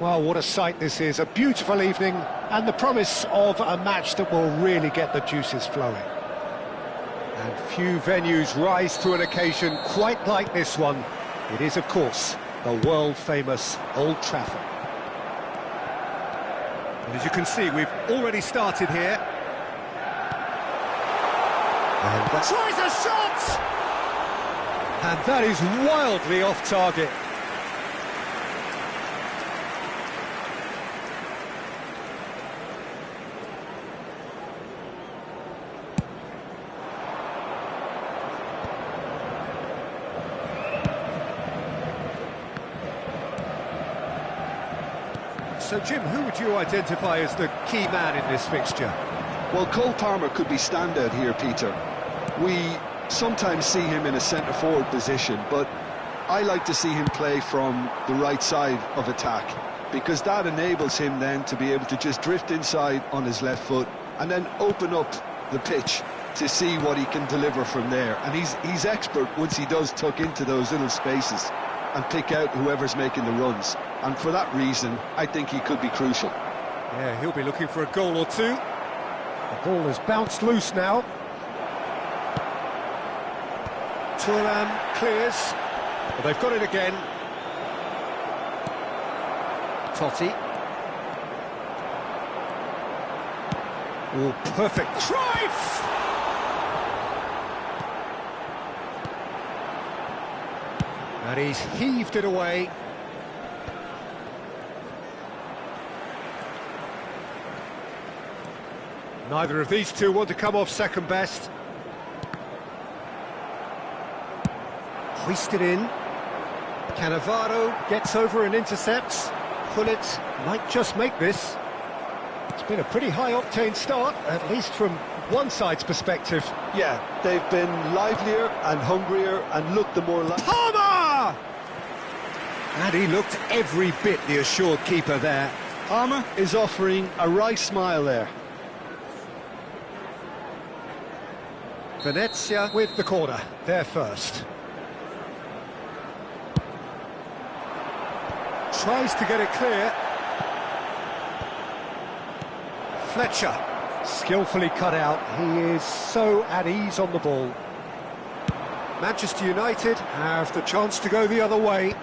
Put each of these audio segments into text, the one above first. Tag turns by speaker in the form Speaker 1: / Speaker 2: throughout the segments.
Speaker 1: Well, what a sight this is, a beautiful evening and the promise of a match that will really get the juices flowing. And few venues rise to an occasion quite like this one. It is, of course, the world-famous Old Trafford. And as you can see, we've already started here. And that tries a shot! And that is wildly off target. So, Jim, who would you identify as the key man in this fixture?
Speaker 2: Well, Cole Palmer could be standout here, Peter. We sometimes see him in a centre-forward position, but I like to see him play from the right side of attack, because that enables him then to be able to just drift inside on his left foot and then open up the pitch to see what he can deliver from there. And he's expert once he does tuck into those little spaces and pick out whoever's making the runs. And for that reason, I think he could be crucial.
Speaker 1: Yeah, he'll be looking for a goal or two. The ball has bounced loose now. Thuram clears. Well, they've got it again. Totti. Oh, perfect. Cruyff! And he's heaved it away. Neither of these two want to come off second best. Hoisted in. Cannavaro gets over and intercepts. Gullit might just make this. It's been a pretty high-octane start, at least from one side's perspective.
Speaker 2: Yeah, they've been livelier and hungrier and looked the more like...
Speaker 1: Palmer! And he looked every bit the assured keeper there.
Speaker 2: Palmer is offering a wry smile there.
Speaker 1: Venezia with the corner, there first. Tries to get it clear. Fletcher, skillfully cut out. He is so at ease on the ball. Manchester United have the chance to go the other way.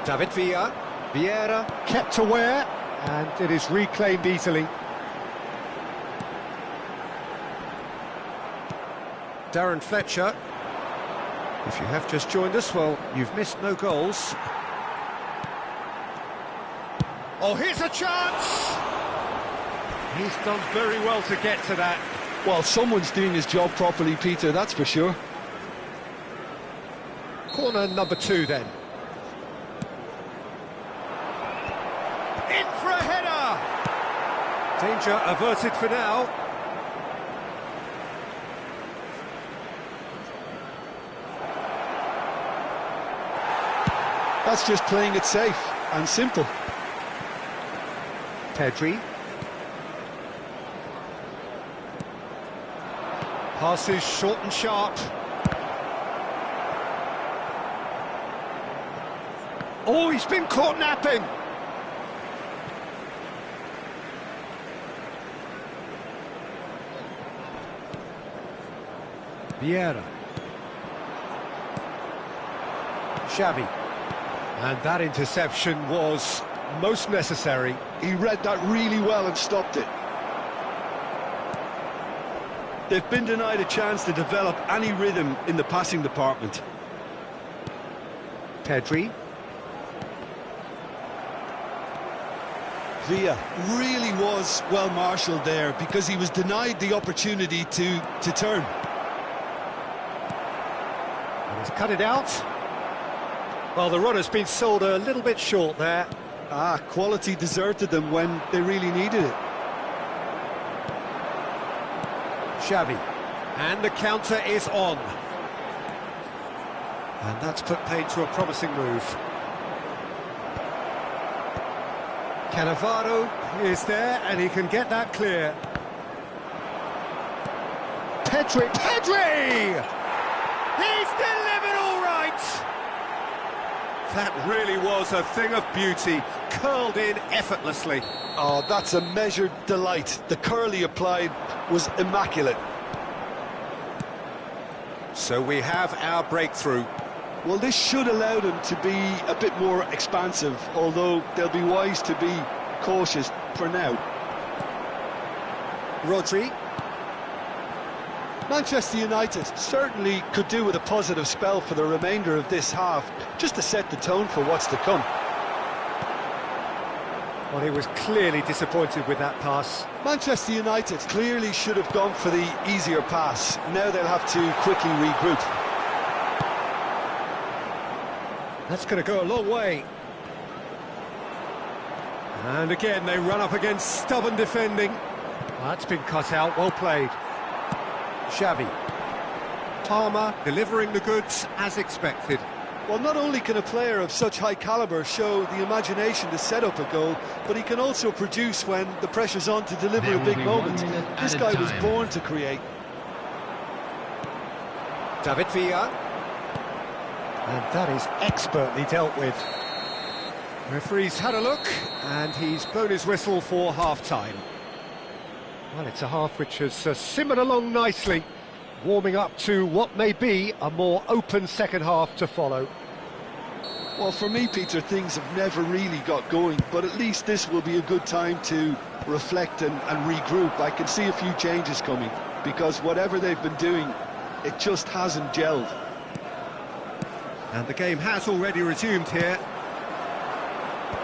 Speaker 1: David Villa. Vieira kept aware, and it is reclaimed easily. Darren Fletcher. If you have just joined us, well, you've missed no goals. Oh, here's a chance! He's done very well to get to that.
Speaker 2: Well, someone's doing his job properly, Peter, that's for sure.
Speaker 1: Corner number 2, then. In for a header! Danger averted for now.
Speaker 2: That's just playing it safe and simple.
Speaker 1: Pedri. Passes short and sharp. Oh, he's been caught napping. Vieira. Xavi. And that interception was most necessary.
Speaker 2: He read that really well and stopped it. They've been denied a chance to develop any rhythm in the passing department.
Speaker 1: Pedri.
Speaker 2: Villa really was well marshalled there because he was denied the opportunity to turn.
Speaker 1: And he's cut it out. Well, the run has been sold a little bit short there.
Speaker 2: Quality deserted them when they really needed it.
Speaker 1: Xavi. And the counter is on. And that's put paid to a promising move. Cannavaro is there, and he can get that clear. Pedri! He's delivered all right! That really was a thing of beauty, curled in effortlessly.
Speaker 2: Oh, that's a measured delight. The curl he applied was immaculate.
Speaker 1: So we have our breakthrough.
Speaker 2: Well, this should allow them to be a bit more expansive, although they'll be wise to be cautious for now.
Speaker 1: Rodri.
Speaker 2: Manchester United certainly could do with a positive spell for the remainder of this half, just to set the tone for what's to come.
Speaker 1: Well, he was clearly disappointed with that pass.
Speaker 2: Manchester United clearly should have gone for the easier pass. Now they'll have to quickly regroup.
Speaker 1: That's going to go a long way. And again, they run up against stubborn defending. That's been cut out, well played. Xavi. Palmer delivering the goods as expected.
Speaker 2: Well, not only can a player of such high calibre show the imagination to set up a goal, but he can also produce when the pressure's on to deliver a big moment. This guy was born to create.
Speaker 1: David Villa. And that is expertly dealt with. Referee's had a look, and he's blown his whistle for half-time. Well, it's a half which has simmered along nicely, warming up to what may be a more open second half to follow.
Speaker 2: Well, for me, Peter, things have never really got going, but at least this will be a good time to reflect and regroup. I can see a few changes coming, because whatever they've been doing, it just hasn't gelled.
Speaker 1: And the game has already resumed here.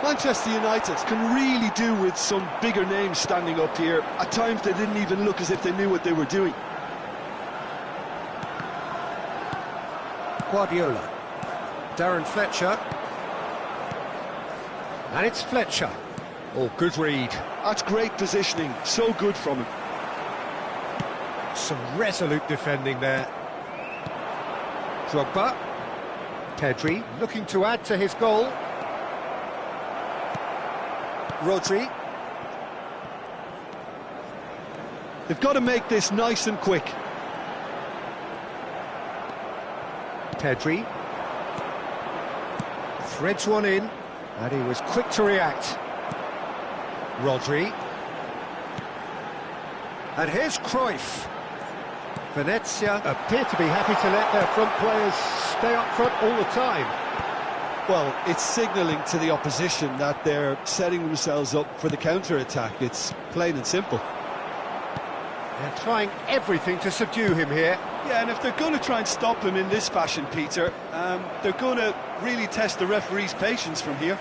Speaker 2: Manchester United can really do with some bigger names standing up here. At times they didn't even look as if they knew what they were doing.
Speaker 1: Guardiola. Darren Fletcher. And it's Fletcher. Oh, good read.
Speaker 2: That's great positioning, so good from him.
Speaker 1: Some resolute defending there. Drogba. Pedri looking to add to his goal. Rodri.
Speaker 2: They've got to make this nice and quick.
Speaker 1: Pedri. Threads one in, and he was quick to react. Rodri. And here's Cruyff. Venezia appear to be happy to let their front players stay up front all the time.
Speaker 2: Well, it's signalling to the opposition that they're setting themselves up for the counter-attack. It's plain and simple.
Speaker 1: They're trying everything to subdue him here.
Speaker 2: Yeah, and if they're going to try and stop him in this fashion, Peter, they're going to really test the referee's patience from here.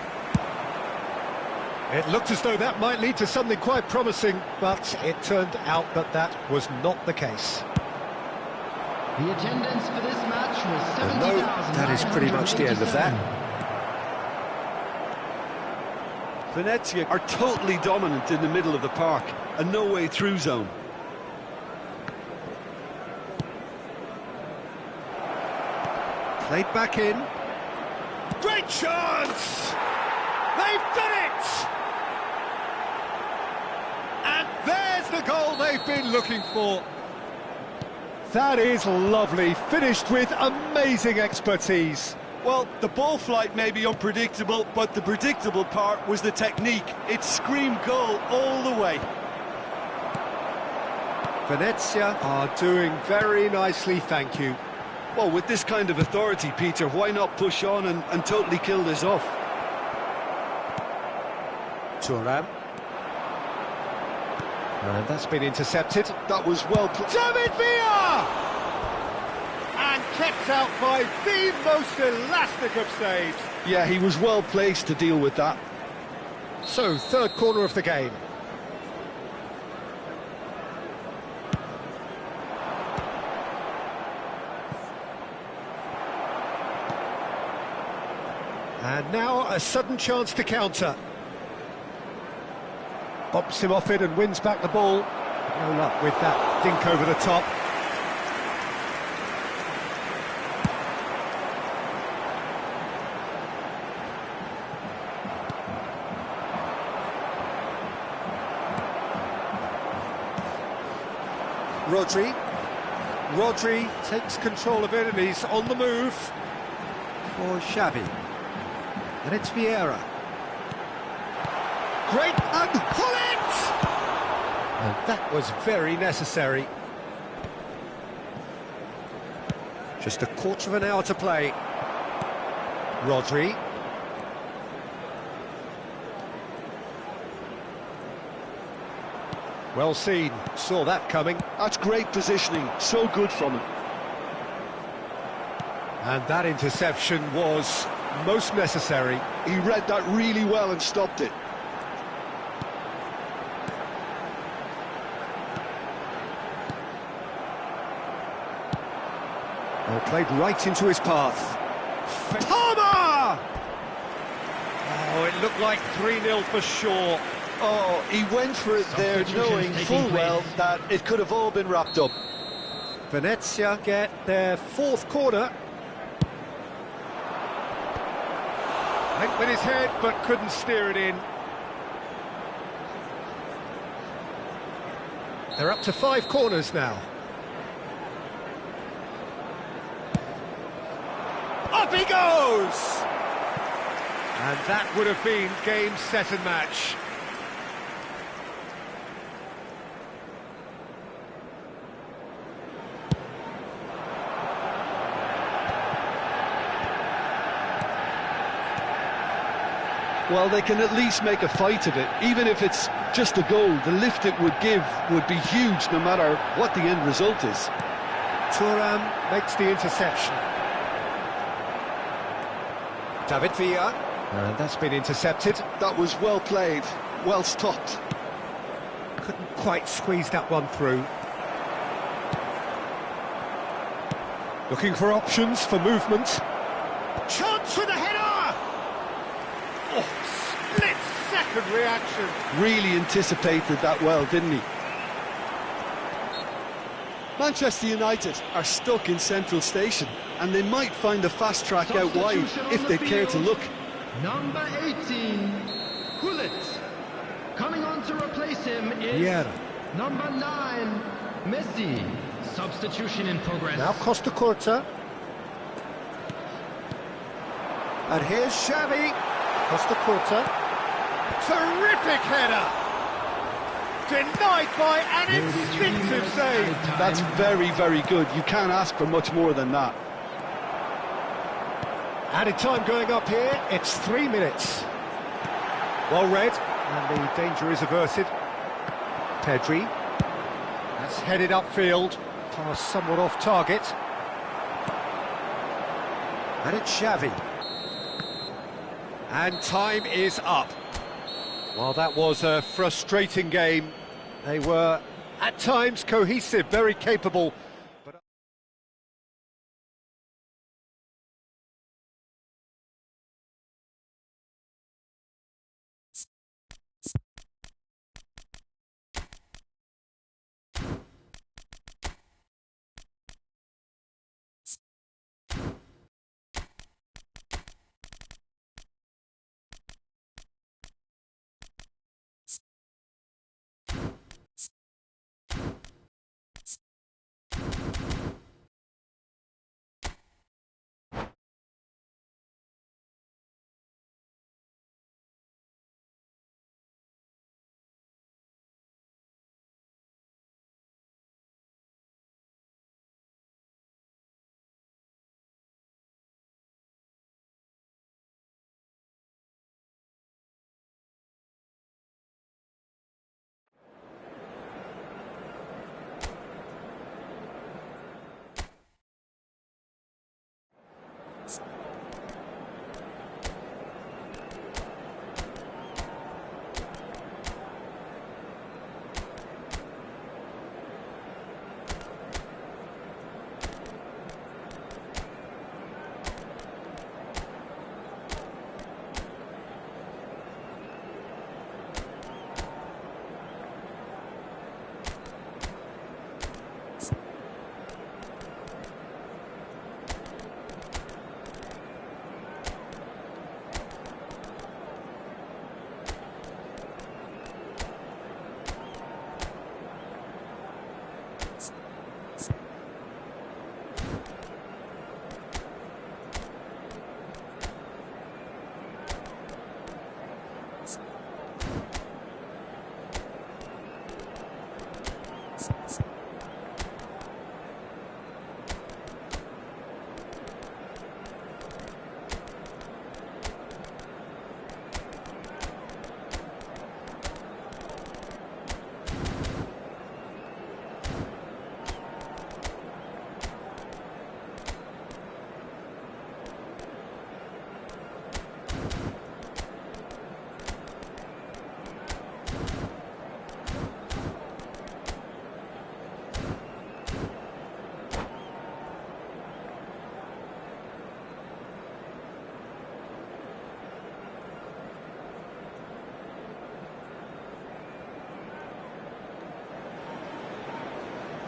Speaker 1: It looked as though that might lead to something quite promising, but it turned out that that was not the case.
Speaker 3: The attendance for this match was 70,000.
Speaker 1: That is pretty much the end of that.
Speaker 2: Venezia are totally dominant in the middle of the park, a no-way through zone.
Speaker 1: Played back in. Great chance! They've done it! And there's the goal they've been looking for. That is lovely, finished with amazing expertise.
Speaker 2: Well, the ball flight may be unpredictable, but the predictable part was the technique. It screamed goal all the way.
Speaker 1: Venezia are doing very nicely, thank you.
Speaker 2: Well, with this kind of authority, Peter, why not push on and totally kill this off?
Speaker 1: Thuram. And that's been intercepted.
Speaker 2: That was well played.
Speaker 1: David Villa! And kept out by the most elastic of saves.
Speaker 2: Yeah, he was well placed to deal with that.
Speaker 1: So, third corner of the game. And now a sudden chance to counter. Bumps him off it and wins back the ball. No luck with that dink over the top. Rodri takes control of it and he's on the move for Xavi. And it's Vieira. Great, and pull it! And that was very necessary. Just a quarter of an hour to play. Rodri. Well seen, saw that coming.
Speaker 2: That's great positioning, so good from him.
Speaker 1: And that interception was most necessary.
Speaker 2: He read that really well and stopped it.
Speaker 1: Well, played right into his path. Palmer! Oh, it looked like 3-0 for sure.
Speaker 2: Oh, he went for it there, knowing full well that it could have all been wrapped up.
Speaker 1: Venezia get their fourth corner. Went with his head, but couldn't steer it in. They're up to 5 corners now. Up he goes! And that would have been game, set and match.
Speaker 2: Well, they can at least make a fight of it. Even if it's just a goal, the lift it would give would be huge no matter what the end result is.
Speaker 1: Thuram makes the interception. David Villa, and that's been intercepted.
Speaker 2: That was well played, well stopped.
Speaker 1: Couldn't quite squeeze that one through. Looking for options for movement. Chance with a header! Oh, split-second reaction.
Speaker 2: Really anticipated that well, didn't he? Manchester United are stuck in Central Station, and they might find a fast track out wide if they care to look.
Speaker 3: Number 18, Gullit. Coming on to replace him is number 9, Messi. Substitution in progress.
Speaker 1: Now Costa Curta. And here's Xavi. Costa Curta. Terrific header! Denied by an instinctive save.
Speaker 2: That's very, very good. You can't ask for much more than that.
Speaker 1: Added time going up here, it's 3 minutes. Well read, and the danger is averted. Pedri. That's headed upfield, pass somewhat off target. And it's Xavi. And time is up. Well, that was a frustrating game. They were, at times, cohesive, very capable.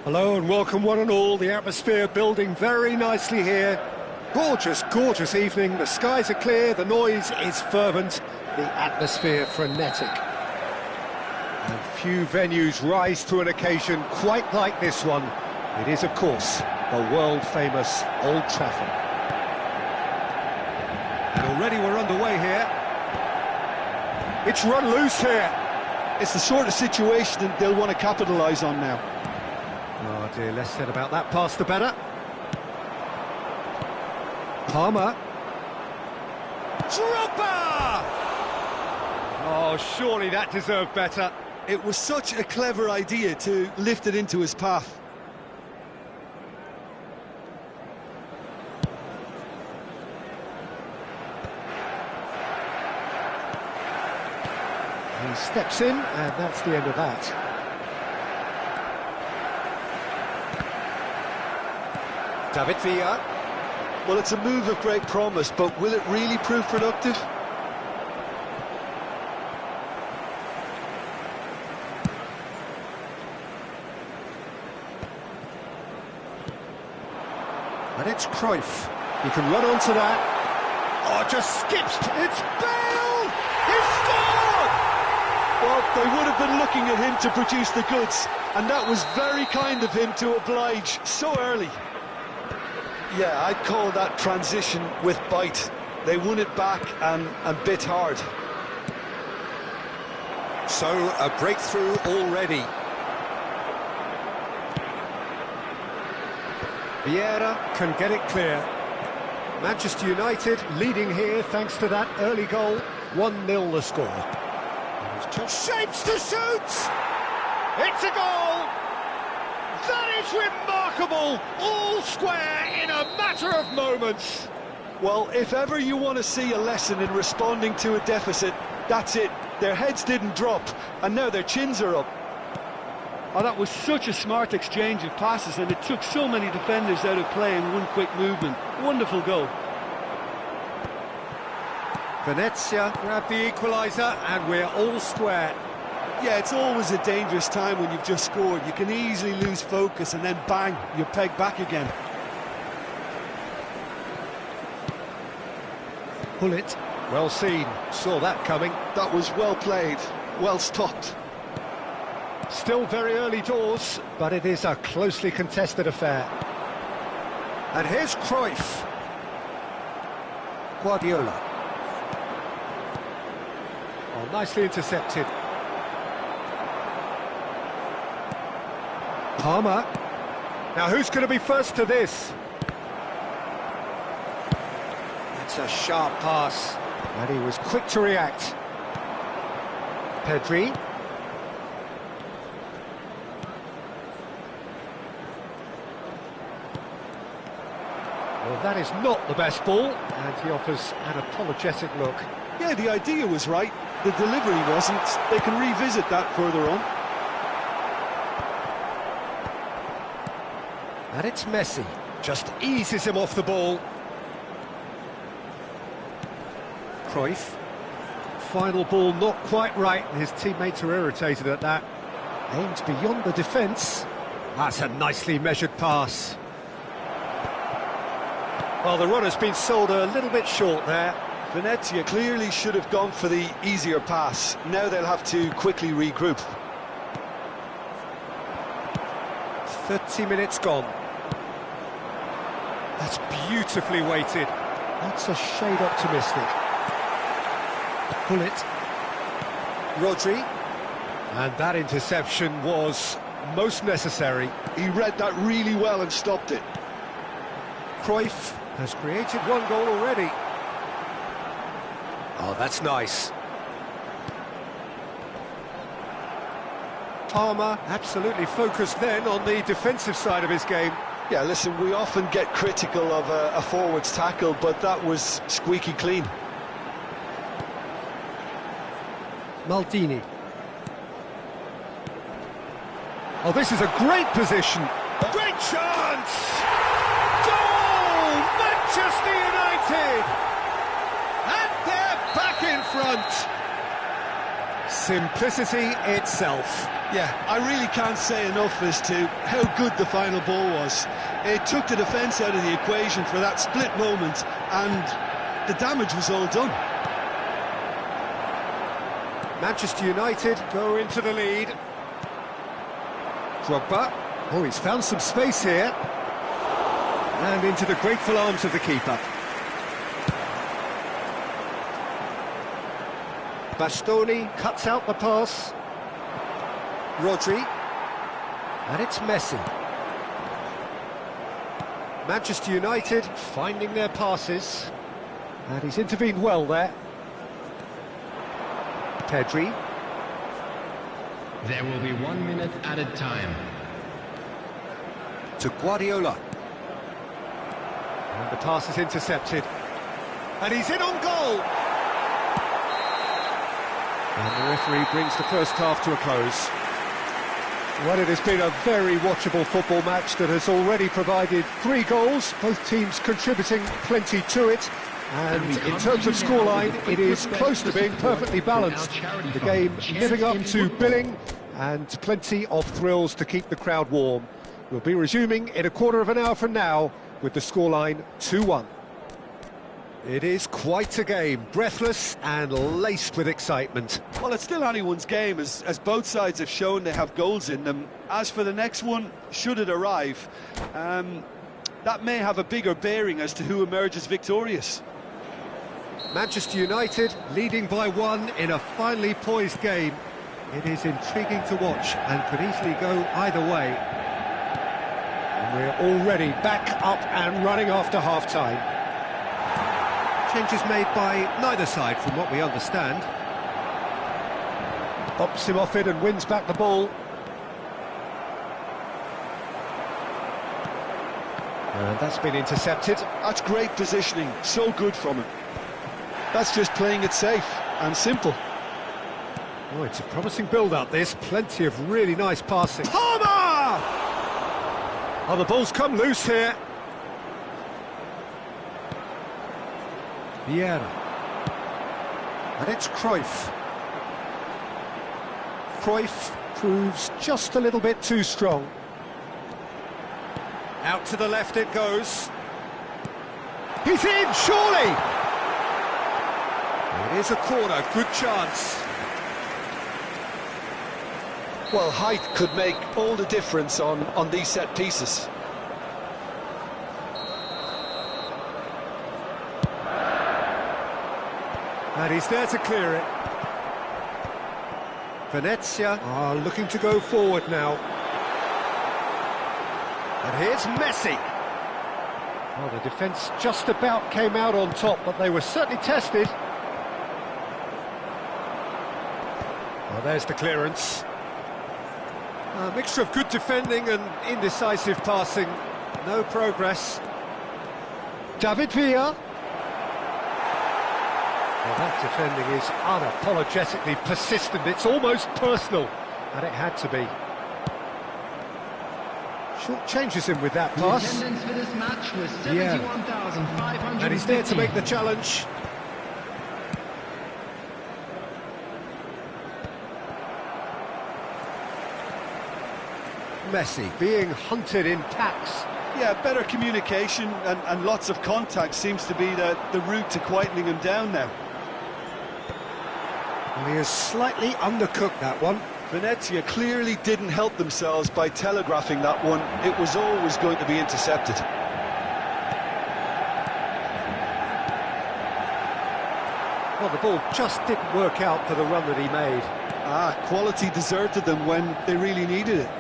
Speaker 1: Hello and welcome one and all. The atmosphere building very nicely here. Gorgeous, gorgeous evening. The skies are clear, the noise is fervent, the atmosphere frenetic. And few venues rise to an occasion quite like this one. It is, of course, the world-famous Old Trafford. And already we're underway here. It's run loose here.
Speaker 2: It's the sort of situation that they'll want to capitalise on now.
Speaker 1: Oh dear, less said about that pass the better. Palmer. Dropper! Oh, surely that deserved better.
Speaker 2: It was such a clever idea to lift it into his path.
Speaker 1: He steps in, and that's the end of that. David Villa.
Speaker 2: Well, it's a move of great promise, but will it really prove productive?
Speaker 1: And it's Cruyff. He can run onto that. Oh, just skips. It's Bale! He scored!
Speaker 2: Well, they would have been looking at him to produce the goods, and that was very kind of him to oblige so early. Yeah, I'd call that transition with bite. They won it back and bit hard.
Speaker 1: So, a breakthrough already. Vieira can get it clear. Manchester United leading here thanks to that early goal. 1-0 the score. And it's just shapes to shoot! It's a goal! That is remarkable! All square in a matter of moments!
Speaker 2: Well, if ever you want to see a lesson in responding to a deficit, that's it. Their heads didn't drop, and now their chins are up.
Speaker 4: Oh, that was such a smart exchange of passes, and it took so many defenders out of play in one quick movement. Wonderful goal.
Speaker 1: Venezia grabbed the equaliser, and we're all square.
Speaker 4: Yeah, it's always a dangerous time when you've just scored. You can easily lose focus and then bang, you're pegged back again.
Speaker 1: Bullet, well seen, saw that coming.
Speaker 2: That was well played, well stopped.
Speaker 1: Still very early doors, but it is a closely contested affair. And here's Cruyff. Guardiola. Oh, nicely intercepted. Palmer. Now who's going to be first to this? That's a sharp pass. And he was quick to react. Pedri. Well, that is not the best ball, and he offers an apologetic look.
Speaker 2: Yeah, the idea was right, the delivery wasn't. They can revisit that further on.
Speaker 1: And it's Messi, just eases him off the ball. Cruyff. Final ball not quite right, and his teammates are irritated at that. Aimed beyond the defence. That's a nicely measured pass. Well, the runner's been sold a little bit short there.
Speaker 2: Venezia clearly should have gone for the easier pass. Now they'll have to quickly regroup.
Speaker 1: 30 minutes gone. That's beautifully weighted. That's a shade optimistic. Bullet. Rodri. And that interception was most necessary.
Speaker 2: He read that really well and stopped it.
Speaker 1: Cruyff has created one goal already. Oh, that's nice. Palmer absolutely focused then on the defensive side of his game.
Speaker 2: Yeah, listen, we often get critical of a forward's tackle, but that was squeaky clean.
Speaker 1: Maldini. Oh, this is a great position. Great chance! Goal! Manchester United! And they're back in front. Simplicity itself.
Speaker 2: Yeah, I really can't say enough as to how good the final ball was. It took the defence out of the equation for that split moment, and the damage was all done.
Speaker 1: Manchester United go into the lead. Drogba. Oh, he's found some space here. And into the grateful arms of the keeper. Bastoni cuts out the pass. Rodri. And it's Messi. Manchester United finding their passes. And he's intervened well there. Pedri.
Speaker 3: There will be 1 minute added time.
Speaker 1: To Guardiola. And the pass is intercepted. And he's in on goal! And the referee brings the first half to a close. Well, it has been a very watchable football match that has already provided 3 goals, both teams contributing plenty to it. And in terms of scoreline, it is close to being perfectly balanced. The game living up to billing and plenty of thrills to keep the crowd warm. We'll be resuming in a quarter of an hour from now with the scoreline 2-1. It is quite a game, breathless and laced with excitement.
Speaker 2: Well, it's still anyone's game, as both sides have shown they have goals in them. As for the next one, should it arrive, that may have a bigger bearing as to who emerges victorious.
Speaker 1: Manchester United leading by 1 in a finely poised game. It is intriguing to watch and could easily go either way. And we're already back up and running after half-time. Changes made by neither side from what we understand. Bops him off it and wins back the ball. And that's been intercepted.
Speaker 2: That's great positioning, so good from him. That's just playing it safe and simple.
Speaker 1: Oh, it's a promising build-up, this. Plenty of really nice passing. Palmer! Oh, the ball's come loose here. Vieira. And it's Cruyff. Cruyff proves just a little bit too strong. Out to the left it goes. He's in, surely! It is a corner, good chance.
Speaker 2: Well, height could make all the difference on these set pieces.
Speaker 1: And he's there to clear it. Venezia are looking to go forward now. And here's Messi. Well, the defence just about came out on top, but they were certainly tested. Well, there's the clearance. A mixture of good defending and indecisive passing. No progress. David Villa. Well, that defending is unapologetically persistent. It's almost personal, and it had to be. Short changes him with that pass.
Speaker 3: The attendance for this match was 71,500.
Speaker 1: And he's there to make the challenge. Messi being hunted in packs.
Speaker 2: Yeah, better communication and lots of contact seems to be the route to quietening him down now.
Speaker 1: And he has slightly undercooked that one.
Speaker 2: Venezia clearly didn't help themselves by telegraphing that one. It was always going to be intercepted.
Speaker 1: Well, the ball just didn't work out for the run that he made.
Speaker 2: Quality deserted them when they really needed it.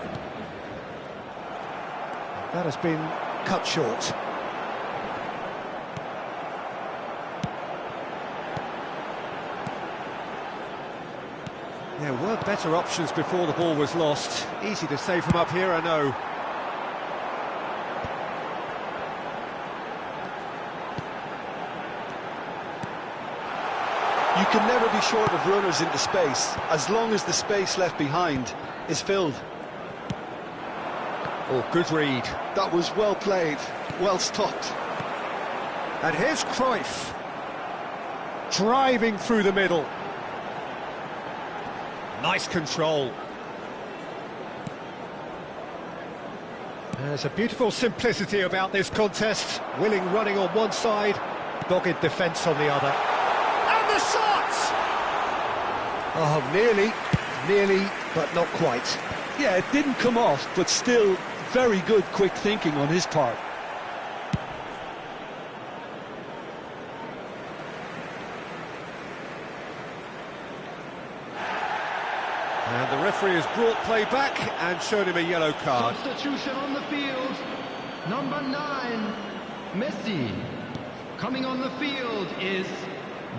Speaker 1: That has been cut short. There were better options before the ball was lost. Easy to save from up here, I know.
Speaker 2: You can never be short of runners into space, as long as the space left behind is filled.
Speaker 1: Oh, good read.
Speaker 2: That was well played, well stopped.
Speaker 1: And here's Cruyff, driving through the middle. Nice control. There's a beautiful simplicity about this contest. Willing running on one side, dogged defence on the other. And the shot! Oh, nearly, but not quite.
Speaker 2: Yeah, it didn't come off, but still very good quick thinking on his part.
Speaker 1: And the referee has brought play back and shown him a yellow card.
Speaker 3: Substitution on the field. Number 9, Messi. Coming on the field is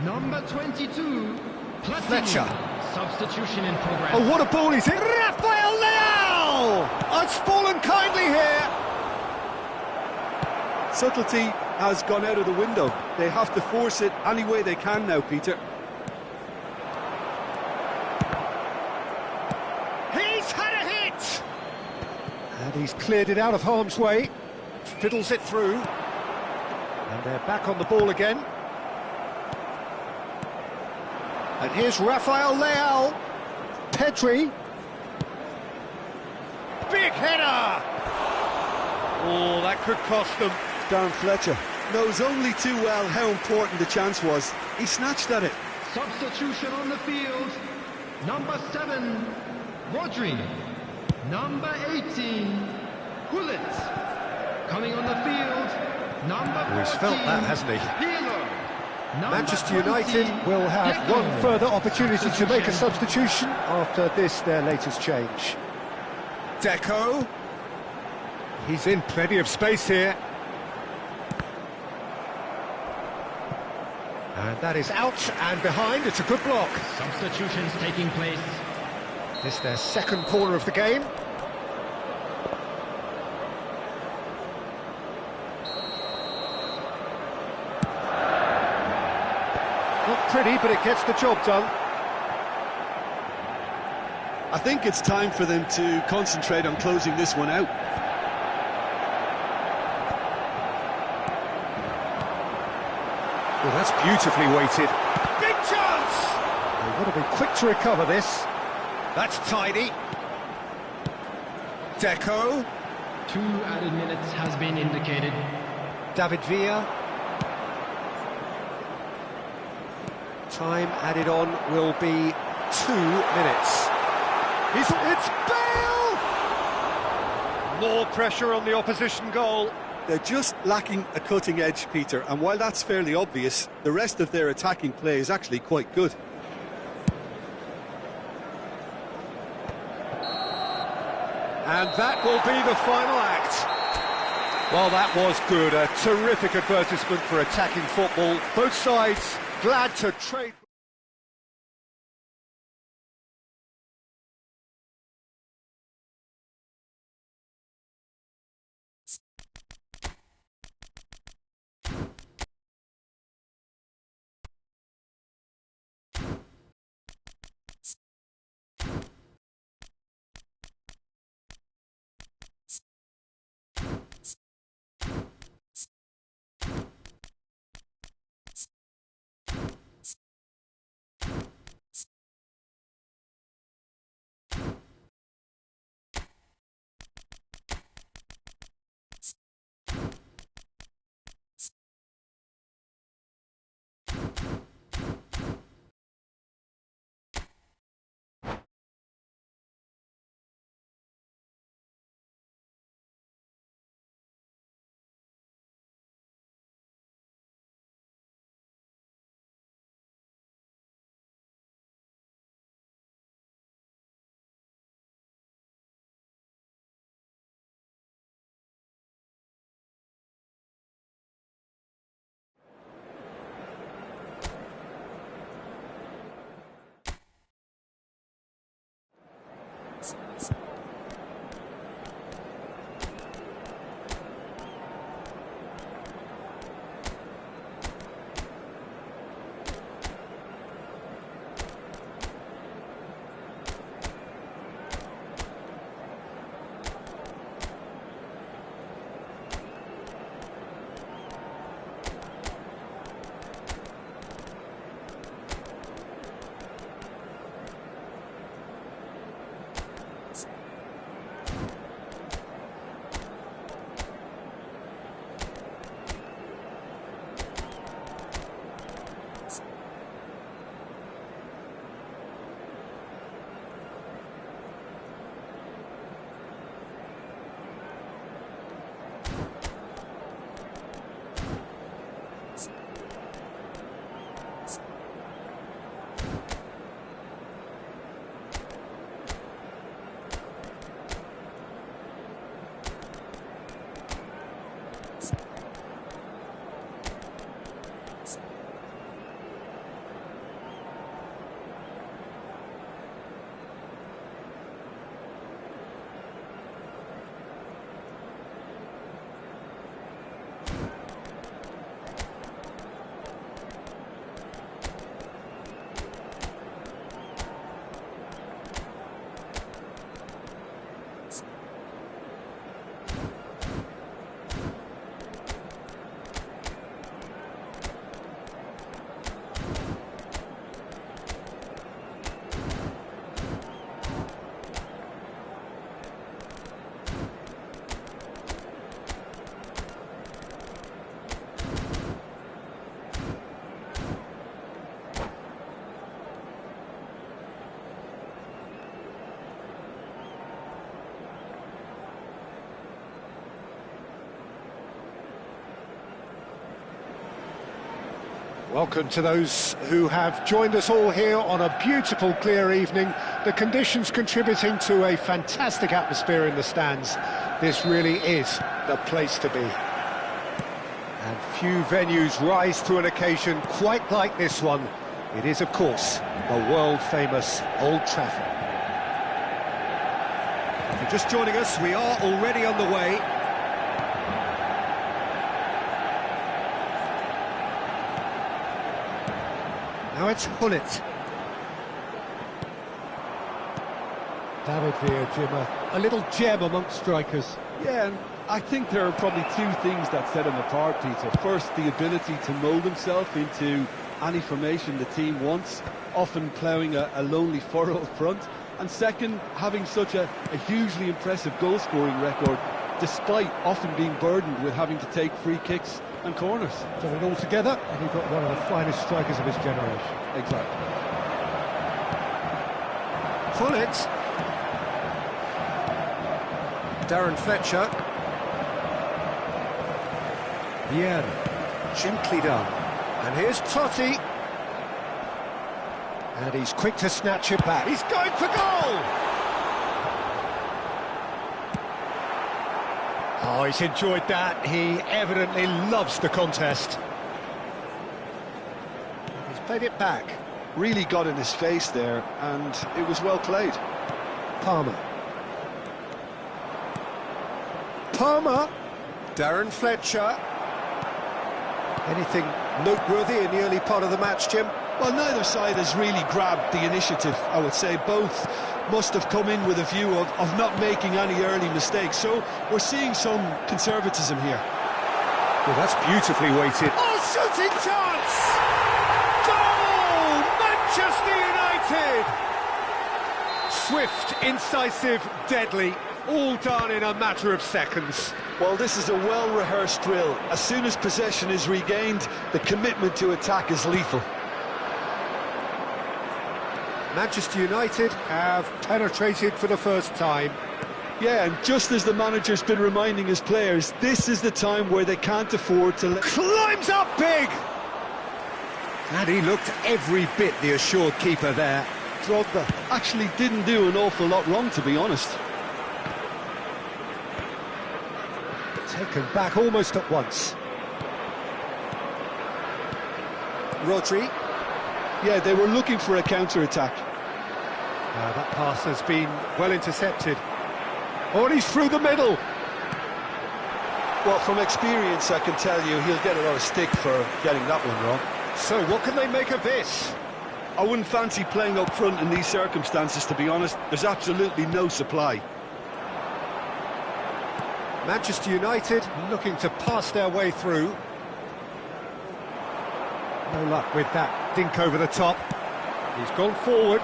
Speaker 3: number 22, Platini.
Speaker 1: Fletcher.
Speaker 3: Substitution in progress.
Speaker 1: Oh, what a ball he's hit! Rafael Leao! It's fallen kindly here.
Speaker 2: Subtlety has gone out of the window. They have to force it any way they can now, Peter.
Speaker 1: He's had a hit! And he's cleared it out of harm's way. Fiddles it through. And they're back on the ball again. And here's Rafael Leao. Pedri. Big header! Oh, that could cost them.
Speaker 2: Darren Fletcher knows only too well how important the chance was. He snatched at it.
Speaker 3: Substitution on the field. Number 7, Rodri. Number 18, Gullit. Coming on the field, number 14,
Speaker 1: He's felt that, hasn't he?
Speaker 3: Pirlo. Number
Speaker 1: Manchester
Speaker 3: 20,
Speaker 1: United will have
Speaker 3: Deco.
Speaker 1: one further opportunity to make a substitution after this, their latest change. Deco. He's in plenty of space here. And that is out and behind. It's a good block.
Speaker 3: Substitutions taking place.
Speaker 1: This is their second corner of the game. Not pretty, but it gets the job done.
Speaker 2: I think it's time for them to concentrate on closing this one out.
Speaker 1: Well, that's beautifully weighted. Big chance! They've got to be quick to recover this. That's tidy. Deco.
Speaker 3: 2 added minutes has been indicated.
Speaker 1: David Villa. Time added on will be 2 minutes. It's Bale! More pressure on the opposition goal.
Speaker 2: They're just lacking a cutting edge, Peter, and while that's fairly obvious, the rest of their attacking play is actually quite good.
Speaker 1: And that will be the final act. Well, that was good. A terrific advertisement for attacking football. Both sides glad to trade. Welcome to those who have joined us all here on a beautiful, clear evening. The conditions contributing to a fantastic atmosphere in the stands. This really is the place to be. And few venues rise to an occasion quite like this one. It is, of course, the world-famous Old Trafford. If you're just joining us, we are already on the way. Now it's Hullet. David Villa, Jimmer, a little gem amongst strikers.
Speaker 4: Yeah, and I think there are probably two things that set him apart, Peter. First, the ability to mould himself into any formation the team wants, often ploughing a lonely furrow up front. And second, having such a hugely impressive goal-scoring record, despite often being burdened with having to take free kicks and corners.
Speaker 1: Done it all together, and you've got one of the finest strikers of his generation.
Speaker 4: Exactly.
Speaker 1: Hullet. Darren Fletcher. Vieira. Gently done. And here's Totti. And he's quick to snatch it back. He's going for goal! Oh, he's enjoyed that. He evidently loves the contest. He's played it back.
Speaker 2: Really got in his face there, and it was well played.
Speaker 1: Palmer. Palmer. Darren Fletcher. Anything noteworthy in the early part of the match, Jim?
Speaker 2: Well, neither side has really grabbed the initiative, I would say. Both must have come in with a view of not making any early mistakes. So we're seeing some conservatism here.
Speaker 1: Well, that's beautifully weighted. Oh, shooting chance! Goal! Manchester United! Swift, incisive, deadly, all done in a matter of seconds.
Speaker 2: Well, this is a well-rehearsed drill. As soon as possession is regained, the commitment to attack is lethal.
Speaker 1: Manchester United have penetrated for the first time.
Speaker 2: Yeah, and just as the manager's been reminding his players, this is the time where they can't afford to let...
Speaker 1: Climbs up big! And he looked every bit the assured keeper there.
Speaker 2: Drogba actually didn't do an awful lot wrong, to be honest.
Speaker 1: Taken back almost at once. Rodri.
Speaker 2: Yeah, they were looking for a counter-attack.
Speaker 1: That pass has been well intercepted. Oh, and he's through the middle.
Speaker 2: Well, from experience, I can tell you he'll get a lot of stick for getting that one wrong.
Speaker 1: So, what can they make of this?
Speaker 4: I wouldn't fancy playing up front in these circumstances, to be honest. There's absolutely no supply.
Speaker 1: Manchester United looking to pass their way through. No luck with that dink over the top. He's gone forward.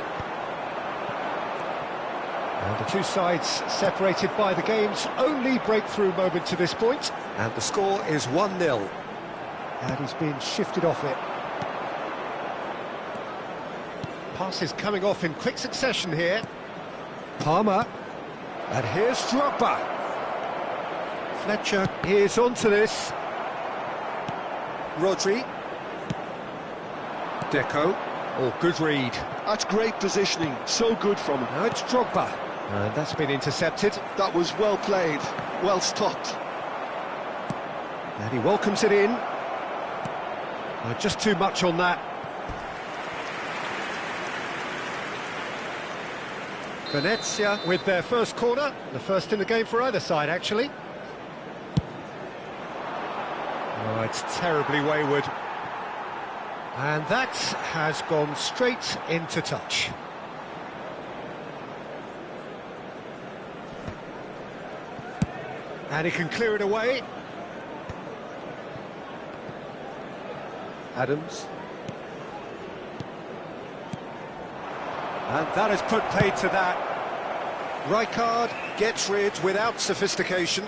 Speaker 1: And the two sides separated by the game's only breakthrough moment to this point. And the score is 1-0. And he's been shifted off it. Passes coming off in quick succession here. Palmer. And here's Drogba. Fletcher is onto this. Rodri. Deco. Oh, good read.
Speaker 2: That's great positioning. So good from him.
Speaker 1: Now it's Drogba. And that's been intercepted.
Speaker 2: That was well played. Well stopped.
Speaker 1: And he welcomes it in. Just too much on that. Venezia with their first corner. The first in the game for either side, actually. Oh, it's terribly wayward. And that has gone straight into touch. And he can clear it away. Adams. And that has put paid to that. Rijkaard gets rid without sophistication.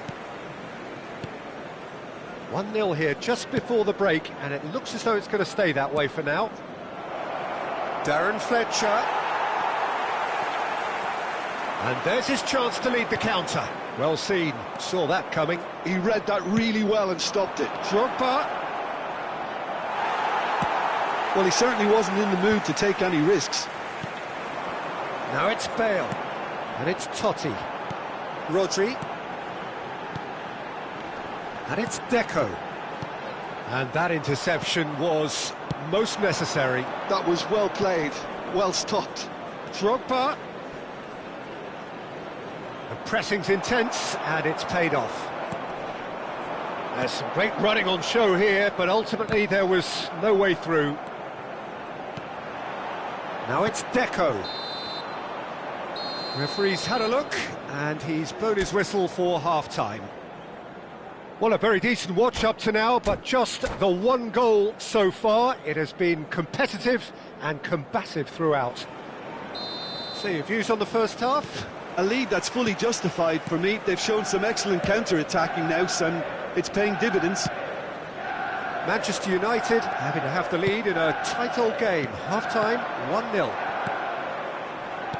Speaker 1: 1-0 here just before the break, and it looks as though it's going to stay that way for now. Darren Fletcher. And there's his chance to lead the counter. Well seen, saw that coming.
Speaker 2: He read that really well and stopped it.
Speaker 1: Drogba.
Speaker 2: Well, he certainly wasn't in the mood to take any risks.
Speaker 1: Now it's Bale, and it's Totti. Rodri. And it's Deco. And that interception was most necessary.
Speaker 2: That was well played, well stopped.
Speaker 1: Drogba. The pressing's intense, and it's paid off. There's some great running on show here, but ultimately there was no way through. Now it's Deco. Referee's had a look, and he's blown his whistle for half-time. Well, a very decent watch up to now, but just the one goal so far. It has been competitive and combative throughout. So, your views on the first half?
Speaker 4: A lead that's fully justified for me. They've shown some excellent counter-attacking now, and it's paying dividends.
Speaker 1: Manchester United having to have the lead in a tight old game. Half-time, 1-0.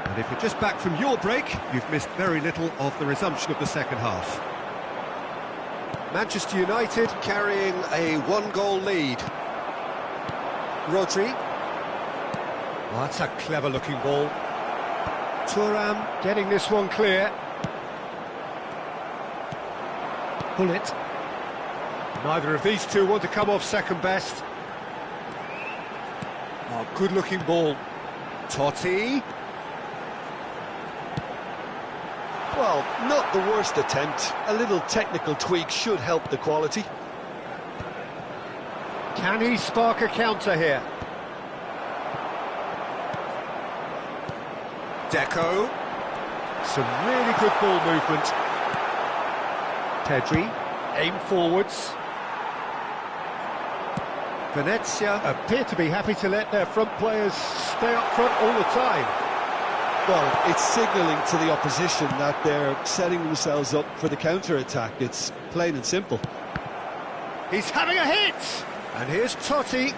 Speaker 1: And if you're just back from your break, you've missed very little of the resumption of the second half. Manchester United carrying a one-goal lead. Rodri. Oh, that's a clever-looking ball. Thuram getting this one clear. Bullet. Neither of these two want to come off second best. Oh, good-looking ball. Totti.
Speaker 2: Well, not the worst attempt. A little technical tweak should help the quality.
Speaker 1: Can he spark a counter here? Deco. Some really good ball movement. Pedri, aim forwards. Venezia appear to be happy to let their front players stay up front all the time.
Speaker 4: Well, it's signalling to the opposition that they're setting themselves up for the counter-attack. It's plain and simple.
Speaker 1: He's having a hit! And here's Totti.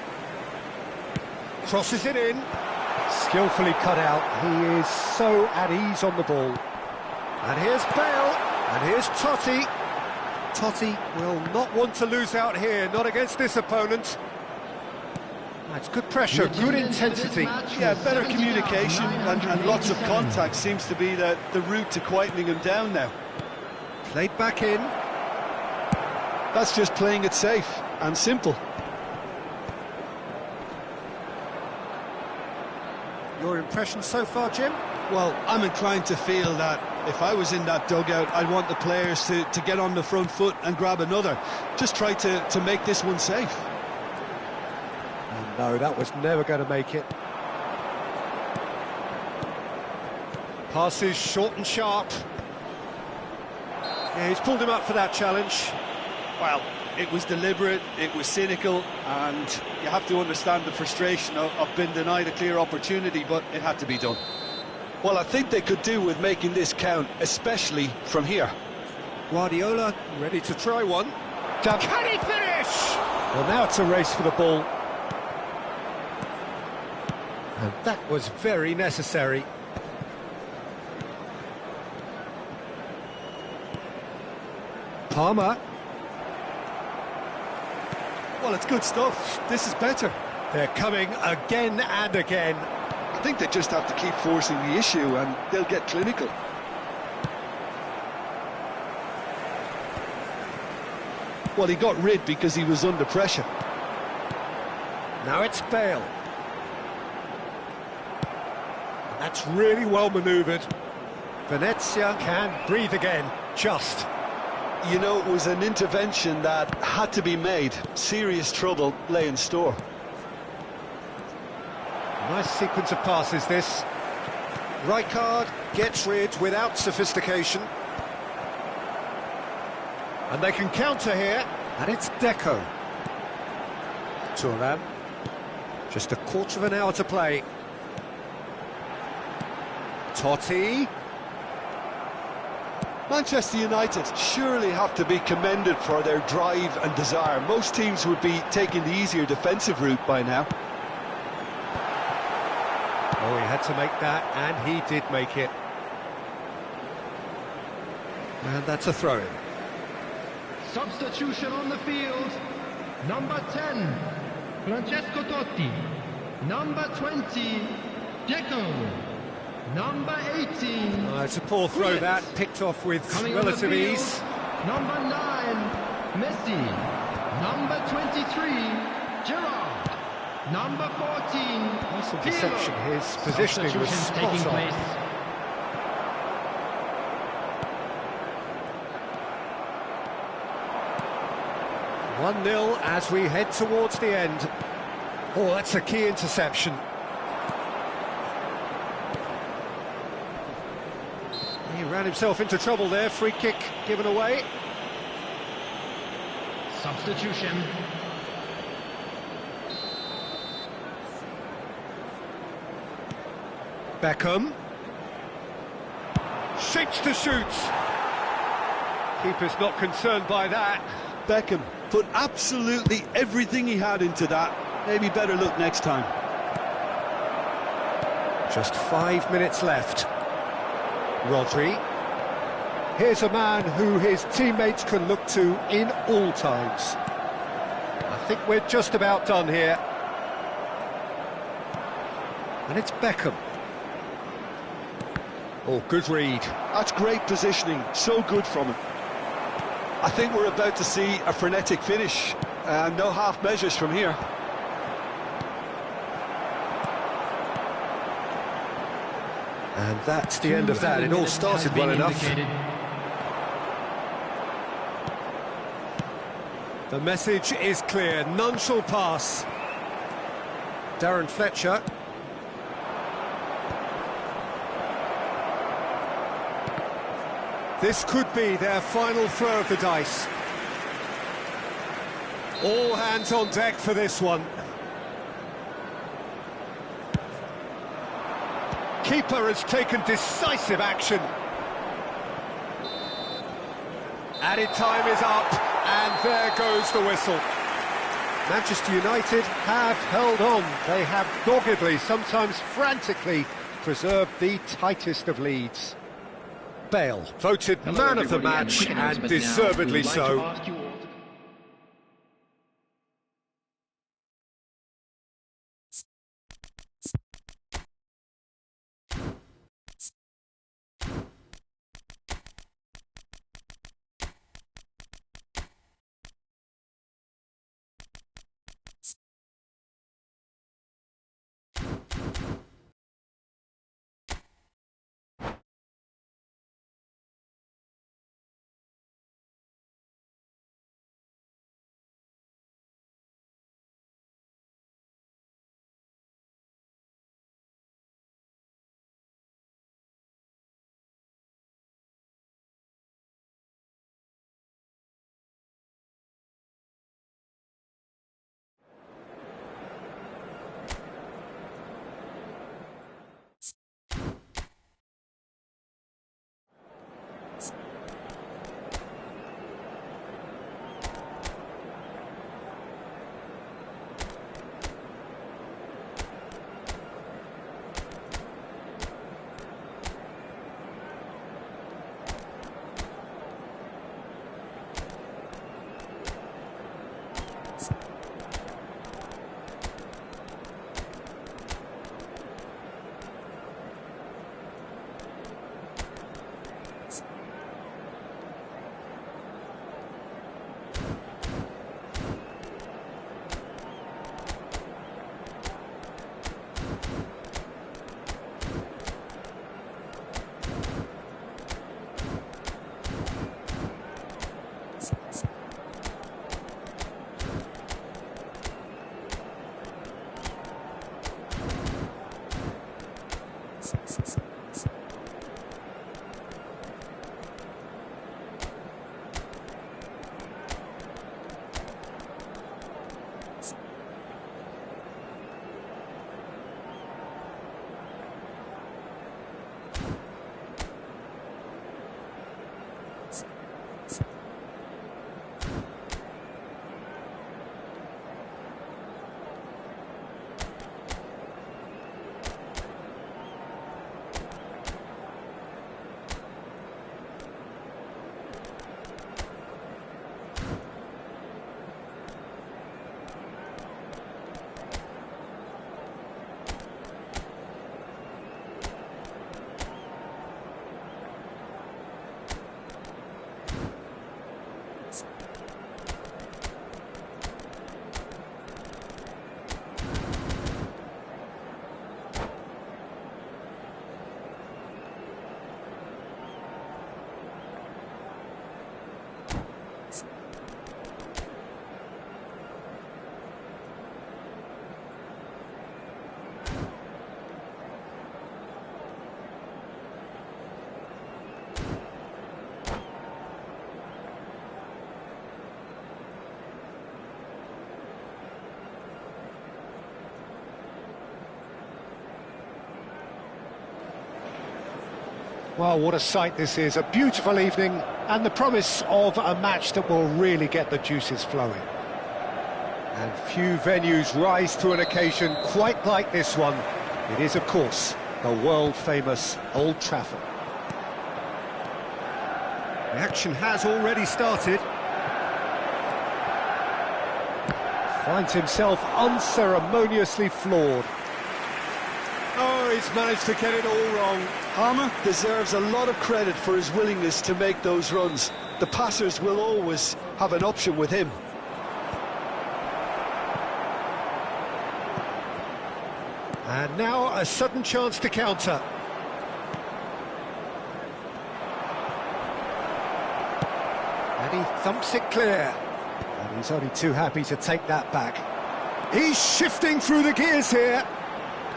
Speaker 1: Crosses it in. Skillfully cut out. He is so at ease on the ball. And here's Bale. And here's Totti. Totti will not want to lose out here, not against this opponent. That's good pressure, good intensity.
Speaker 4: Yeah, better communication and lots of contact seems to be the route to quietening him down now.
Speaker 1: Played back in.
Speaker 2: That's just playing it safe and simple.
Speaker 1: Your impression so far, Jim?
Speaker 4: Well, I'm inclined to feel that if I was in that dugout, I'd want the players to get on the front foot and grab another. Just try to make this one safe.
Speaker 1: No, that was never going to make it. Passes short and sharp. Yeah, he's pulled him up for that challenge.
Speaker 4: Well, it was deliberate, it was cynical, and you have to understand the frustration of being denied a clear opportunity, but it had to be done.
Speaker 2: Well, I think they could do with making this count, especially from here.
Speaker 1: Guardiola ready to try one. Can he finish? Well, now it's a race for the ball. And that was very necessary. Palmer.
Speaker 4: Well, it's good stuff. This is better.
Speaker 1: They're coming again and again.
Speaker 2: I think they just have to keep forcing the issue and they'll get clinical.
Speaker 4: Well, he got rid because he was under pressure.
Speaker 1: Now it's Bale. That's really well manoeuvred. Venezia can breathe again, just.
Speaker 2: You know, it was an intervention that had to be made. Serious trouble lay in store.
Speaker 1: Nice sequence of passes, this. Rijkaard gets rid without sophistication. And they can counter here, and it's Deco. Thuram. Just a quarter of an hour to play. Totti.
Speaker 2: Manchester United surely have to be commended for their drive and desire. Most teams would be taking the easier defensive route by now.
Speaker 1: Oh, he had to make that, and he did make it. And that's a throw-in.
Speaker 3: Substitution on the field. Number 10, Francesco Totti. Number 20, Deco. Number 18.
Speaker 1: It's a poor throw that, picked off with relative ease.
Speaker 3: Number 9, Messi. Number 23, Gerrard. Number 14,
Speaker 1: That's some deception. His positioning was spot on. 1-0 as we head towards the end. Oh, that's a key interception. He ran himself into trouble there. Free kick given away.
Speaker 3: Substitution.
Speaker 1: Beckham. Shapes to shoot. Keeper's not concerned by that.
Speaker 4: Beckham put absolutely everything he had into that. Maybe better look next time.
Speaker 1: Just 5 minutes left. Rodri. Here's a man who his teammates can look to in all times. I think we're just about done here. And it's Beckham. Oh, good read.
Speaker 2: That's great positioning, so good from him. I think we're about to see a frenetic finish, and no half measures from here.
Speaker 1: And that's the end of that. It all started well enough. The message is clear. None shall pass. Darren Fletcher. This could be their final throw of the dice. All hands on deck for this one. Keeper has taken decisive action. Added time is up, and there goes the whistle. Manchester United have held on. They have doggedly, sometimes frantically, preserved the tightest of leads. Bale, voted man of the match, and deservedly so. Well, what a sight this is, a beautiful evening, and the promise of a match that will really get the juices flowing. And few venues rise to an occasion quite like this one. It is, of course, the world-famous Old Trafford. The action has already started. Finds himself unceremoniously floored. Oh, he's managed to get it all wrong.
Speaker 2: Palmer deserves a lot of credit for his willingness to make those runs. The passers will always have an option with him.
Speaker 1: And now a sudden chance to counter. And he thumps it clear. And he's only too happy to take that back. He's shifting through the gears here.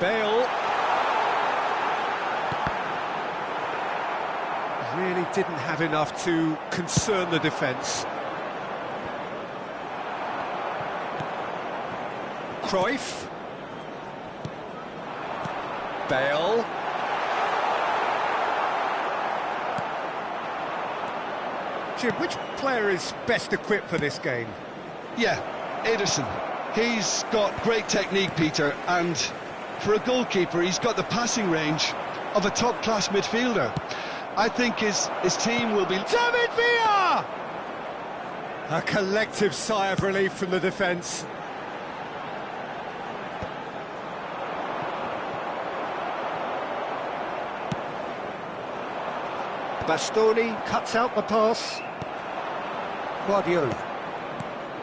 Speaker 1: Bale. Really didn't have enough to concern the defence. Cruyff. Bale. Jim, which player is best equipped for this game?
Speaker 2: Yeah, Ederson. He's got great technique, Peter, and for a goalkeeper, he's got the passing range of a top-class midfielder. I think his team will be...
Speaker 1: David Villa! A collective sigh of relief from the defence. Bastoni cuts out the pass. Guardiola.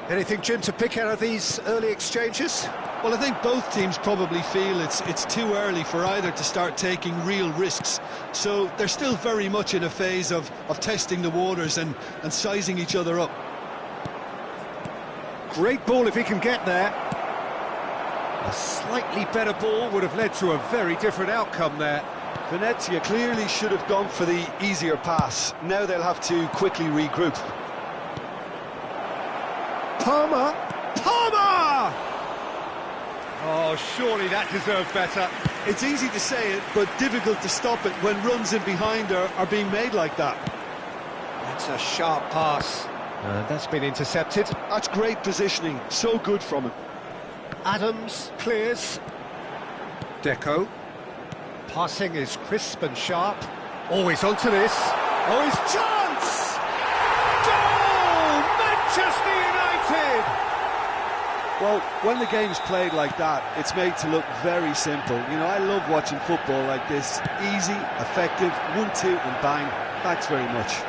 Speaker 1: Anything, Jim, to pick out of these early exchanges?
Speaker 2: Well, I think both teams probably feel it's too early for either to start taking real risks. So they're still very much in a phase of testing the waters and sizing each other up.
Speaker 1: Great ball if he can get there. A slightly better ball would have led to a very different outcome there.
Speaker 2: Venezia clearly should have gone for the easier pass. Now they'll have to quickly regroup.
Speaker 1: Palmer! Palmer! Oh, surely that deserved better.
Speaker 2: It's easy to say it, but difficult to stop it when runs in behind are being made like that.
Speaker 1: That's a sharp pass. That's been intercepted.
Speaker 2: That's great positioning. So good from him.
Speaker 1: Adams clears. Deco. Passing is crisp and sharp. Always onto this. Oh, his chance! Goal! Manchester United!
Speaker 2: Well, when the game's played like that, it's made to look very simple. You know, I love watching football like this. Easy, effective, 1-2 and bang. Thanks very much.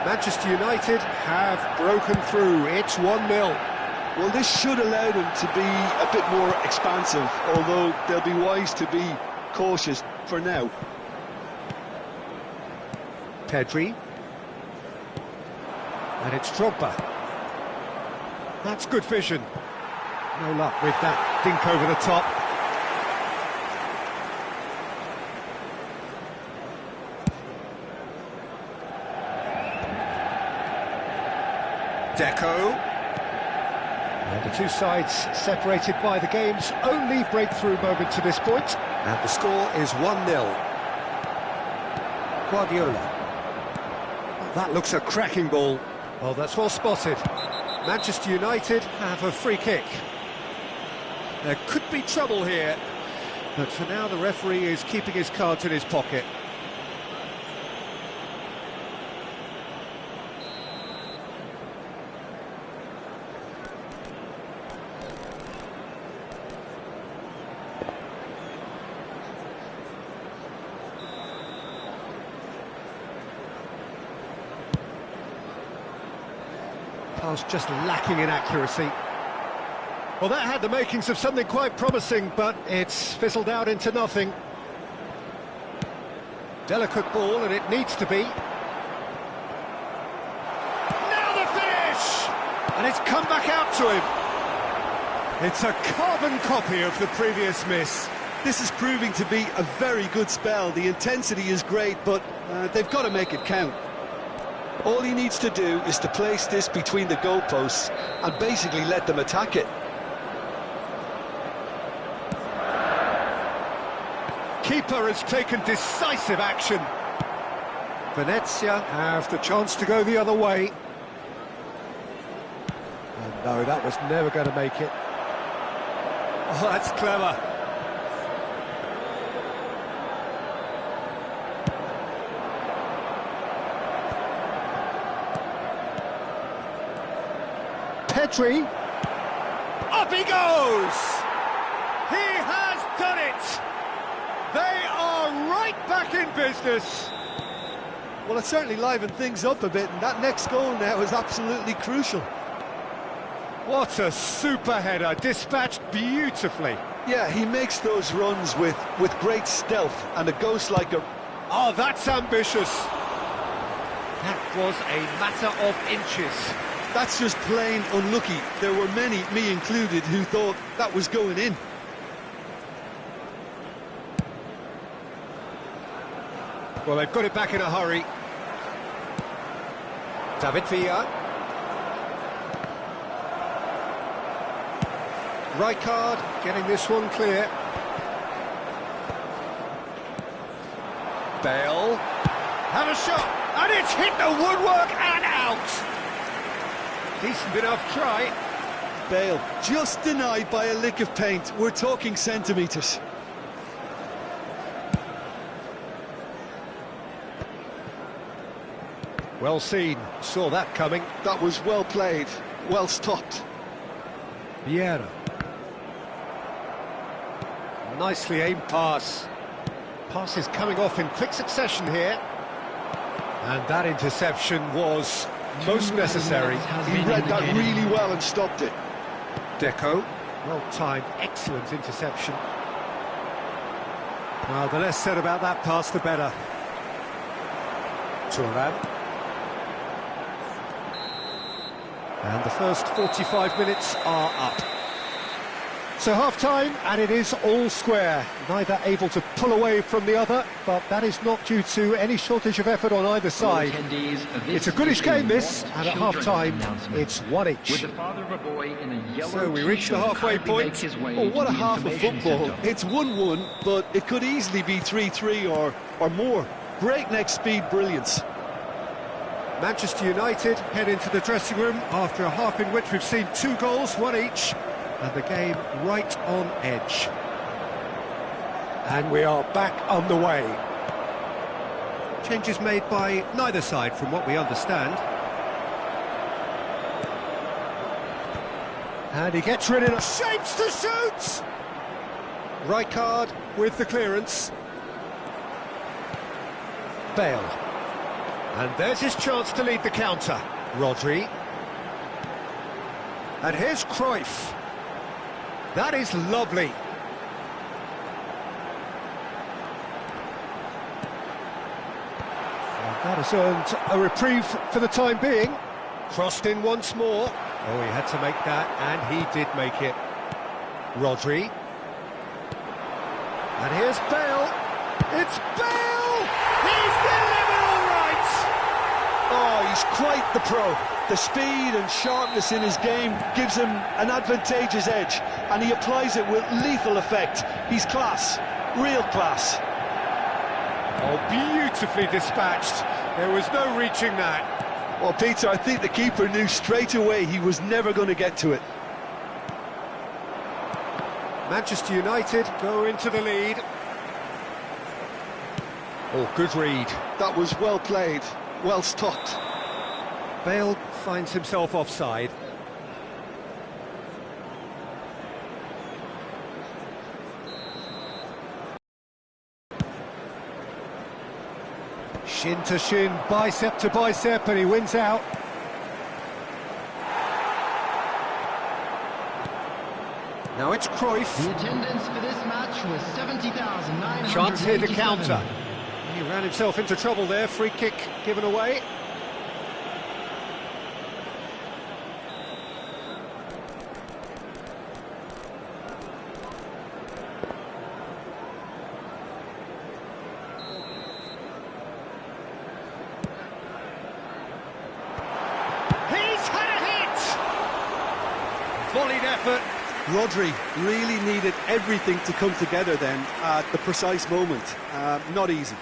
Speaker 1: Manchester United have broken through. It's 1-0.
Speaker 2: Well, this should allow them to be a bit more expansive, although they'll be wise to be cautious for now.
Speaker 1: Pedri. And it's Drogba. That's good vision. No luck with that dink over the top. Deco. And the two sides separated by the game's only breakthrough moment to this point. And the score is 1-0. Guardiola. Well, that looks a cracking ball. Well, that's well spotted. Manchester United have a free kick. There could be trouble here, but for now the referee is keeping his cards in his pocket. Pass just lacking in accuracy. Well, that had the makings of something quite promising, but it's fizzled out into nothing. Delicate ball, and it needs to be. Now the finish! And it's come back out to him. It's a carbon copy of the previous miss.
Speaker 2: This is proving to be a very good spell. The intensity is great, but they've got to make it count. All he needs to do is to place this between the goalposts and basically let them attack it.
Speaker 1: keeper has taken decisive action. Venezia have the chance to go the other way. And no, that was never going to make it. Oh, that's clever. Petri. Up he goes! He has done it! They are right back in business.
Speaker 4: Well, it certainly livened things up a bit, and that next goal now is absolutely crucial.
Speaker 1: What a super header, dispatched beautifully.
Speaker 2: Yeah, he makes those runs with great stealth, and it goes like a...
Speaker 1: Oh, that's ambitious. That was a matter of inches.
Speaker 2: That's just plain unlucky. There were many, me included, who thought that was going in.
Speaker 1: Well, they've got it back in a hurry. David Villa. Rijkaard getting this one clear. Bale. Have a shot. And it's hit the woodwork and out. Decent enough try.
Speaker 2: Bale, just denied by a lick of paint. We're talking centimetres.
Speaker 1: Well seen, saw that coming.
Speaker 2: That was well played, well stopped.
Speaker 1: Vieira. Nicely aimed pass. Pass is coming off in quick succession here. And that interception was most necessary.
Speaker 2: He read that really well and stopped it.
Speaker 1: Deco, well-timed, excellent interception. Well, the less said about that pass, the better. Thuram. And the first 45 minutes are up. So half-time, and it is all square. Neither able to pull away from the other, but that is not due to any shortage of effort on either side. It's a goodish game, this, and at half-time, it's one each. So we reach the halfway point.
Speaker 2: Oh, what a half of football. It's 1-1, but it could easily be 3-3 or more. Breakneck speed brilliance.
Speaker 1: Manchester United head into the dressing room after a half in which we've seen 2 goals, one each, and the game right on edge. And we are back underway. Changes made by neither side from what we understand. And he gets rid of it. Shapes to shoot! Rijkaard with the clearance. Bale. And there's his chance to lead the counter. Rodri. And here's Cruyff. That is lovely. And that has earned a reprieve for the time being. Crossed in once more. Oh, he had to make that, and he did make it. Rodri. And here's Bale. It's Bale! He's delivered all right!
Speaker 2: Oh, he's quite the pro. The speed and sharpness in his game gives him an advantageous edge, and he applies it with lethal effect. He's class, real class.
Speaker 1: Oh, beautifully dispatched. There was no reaching that.
Speaker 2: Well, Peter, I think the keeper knew straight away he was never going to get to it.
Speaker 1: Manchester United go into the lead. Oh, good read.
Speaker 2: That was well played, well stopped.
Speaker 1: Bale finds himself offside. Shin to shin, bicep to bicep, and he wins out. Now it's Cruyff.
Speaker 3: The attendance for this match was 70,987.
Speaker 1: Chance here to counter. He ran himself into trouble there, free kick given away. He's had a hit! Volleyed effort,
Speaker 4: Rodri really needed everything to come together then at the precise moment. Not easy.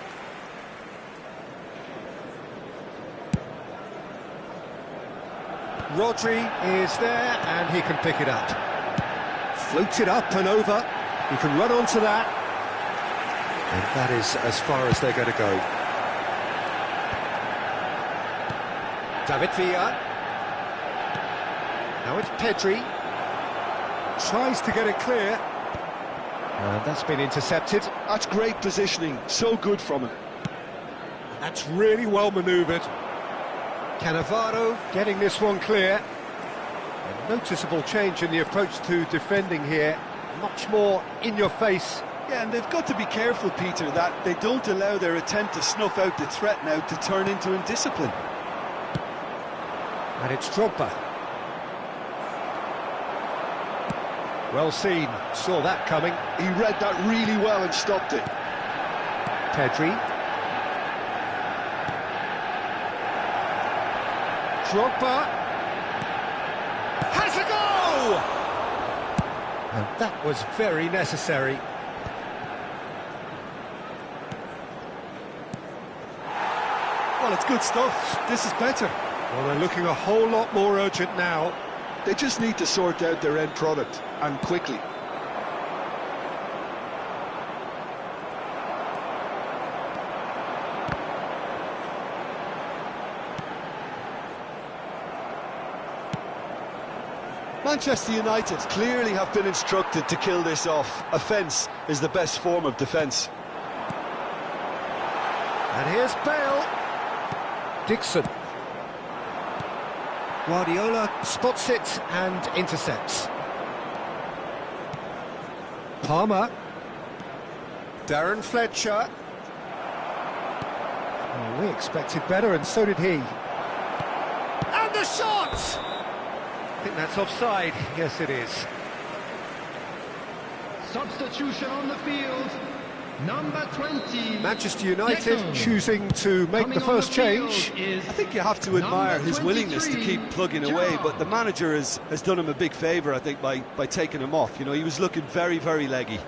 Speaker 1: Rodri is there and he can pick it up. Floats it up and over. He can run onto that. And that is as far as they're going to go. David Villa. Now it's Pedri. Tries to get it clear. And that's been intercepted.
Speaker 2: That's great positioning, so good from him.
Speaker 1: That's really well manoeuvred. Cannavaro getting this one clear. A noticeable change in the approach to defending here. Much more in your face.
Speaker 4: Yeah, and they've got to be careful, Peter, that they don't allow their attempt to snuff out the threat now to turn into indiscipline.
Speaker 1: And it's Drogba. Well seen, saw that coming.
Speaker 2: He read that really well and stopped it.
Speaker 1: Pedri. Drogba. Has a goal! And that was very necessary.
Speaker 4: Well, it's good stuff. This is better.
Speaker 1: Well, they're looking a whole lot more urgent now.
Speaker 2: They just need to sort out their end product, and quickly.
Speaker 4: Manchester United clearly have been instructed to kill this off. Offence is the best form of defence.
Speaker 1: And here's Bale. Dixon. Guardiola spots it and intercepts. Palmer. Darren Fletcher. Oh, we expected better, and so did he. And the shot! I think that's offside. Yes, it is.
Speaker 3: Substitution on the field. Number 20.
Speaker 1: Manchester United
Speaker 3: Deco.
Speaker 1: choosing to make
Speaker 3: Coming
Speaker 1: the
Speaker 3: on
Speaker 1: first change.
Speaker 3: is
Speaker 4: I think you have to admire his willingness to keep plugging away, but the manager has done him a big favour, I think, by taking him off. You know, he was looking very, very leggy.